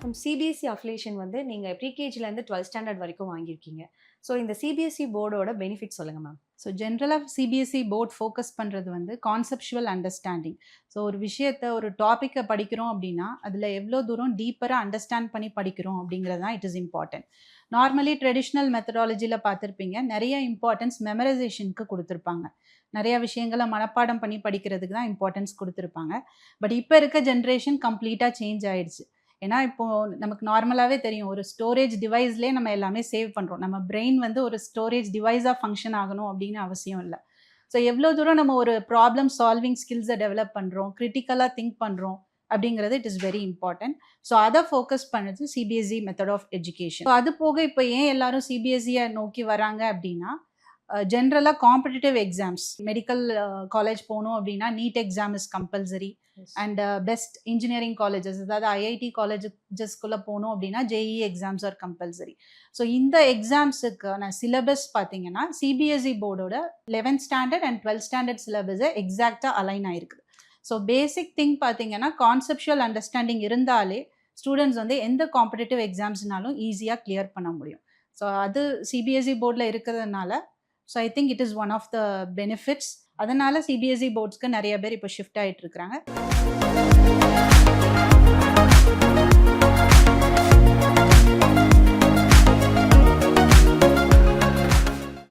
வணக்கம். CBSE affiliation வந்து நீங்க ப்ரீகேஜிலேருந்து 12th ஸ்டாண்டர்ட் வரைக்கும் வாங்கியிருக்கீங்க. ஸோ இந்த சிபிஎஸ்இ போர்டோட பெனிஃபிட் சொல்லுங்க மேம். ஸோ ஜென்ரலாக சிபிஎஸ்இ போர்ட் ஃபோக்கஸ் பண்ணுறது வந்து கான்செப்சுவல் அண்டர்ஸ்டாண்டிங். ஸோ ஒரு விஷயத்தை ஒரு டாப்பிக்கை படிக்கிறோம் அப்படின்னா அதில் எவ்வளோ தூரம் டீப்பராக அண்டர்ஸ்டாண்ட் பண்ணி படிக்கிறோம் அப்படிங்கிறது தான் it is important. Normally traditional மெத்தடாலஜியில் பார்த்துருப்பீங்க, நிறைய இம்பார்ட்டன்ஸ் மெமரைசேஷனுக்கு கொடுத்துருப்பாங்க. நிறைய விஷயங்களை மனப்பாடம் பண்ணி படிக்கிறதுக்கு தான் இம்பார்ட்டன்ஸ் கொடுத்துருப்பாங்க. பட் இப்போ இருக்க ஜென்ரேஷன் கம்ப்ளீட்டாக சேஞ்ச் ஆயிடுச்சு. ஏன்னா இப்போது நமக்கு நார்மலாகவே தெரியும், ஒரு ஸ்டோரேஜ் டிவைஸ்லேயே நம்ம எல்லாமே சேவ் பண்ணுறோம். நம்ம பிரெயின் வந்து ஒரு ஸ்டோரேஜ் டிவைஸாக ஃபங்க்ஷன் ஆகணும் அப்படின்னு அவசியம் இல்லை. ஸோ எவ்வளோ தூரம் நம்ம ஒரு ப்ராப்ளம் சால்விங் ஸ்கில்ஸை டெவலப் பண்ணுறோம், கிரிட்டிக்கலாக திங்க் பண்ணுறோம் அப்படிங்கிறது it is very important. So அதை ஃபோக்கஸ் பண்ணுறது CBSE method of education. So அது போக இப்போ ஏன் எல்லாரும் சிபிஎஸ்இயை நோக்கி வராங்க அப்படின்னா, ஜென்ரலாக காம்படிட்டிவ் எக்ஸாம்ஸ், மெடிக்கல் காலேஜ் போகணும் அப்படின்னா NEET exam is compulsory. And best engineering colleges, அதாவது ஐஐடி காலேஜஸ்குள்ளே போகணும் அப்படின்னா JEE exams are compulsory. So இந்த எக்ஸாம்ஸுக்கான சிலபஸ் பார்த்தீங்கன்னா சிபிஎஸ்இ போர்டோட 11th standard and 12th standard சிலபஸை எக்ஸாக்டாக அலைன் ஆகிருக்குது. ஸோ பேசிக் திங் பார்த்தீங்கன்னா கான்செப்சுவல் அண்டர்ஸ்டாண்டிங் இருந்தாலே ஸ்டூடெண்ட்ஸ் வந்து எந்த காம்படிட்டிவ் எக்ஸாம்ஸ்னாலும் ஈஸியாக கிளியர் பண்ண முடியும். ஸோ அது சிபிஎஸ்இ போர்டில் இருக்கிறதுனால, so I think it is one of the benefits. அதனால சிபிஎஸ்இ போர்ட்ஸ்க்கு நிறைய பேர் இப்போ ஷிஃப்ட் ஆகிட்டு இருக்கிறாங்க.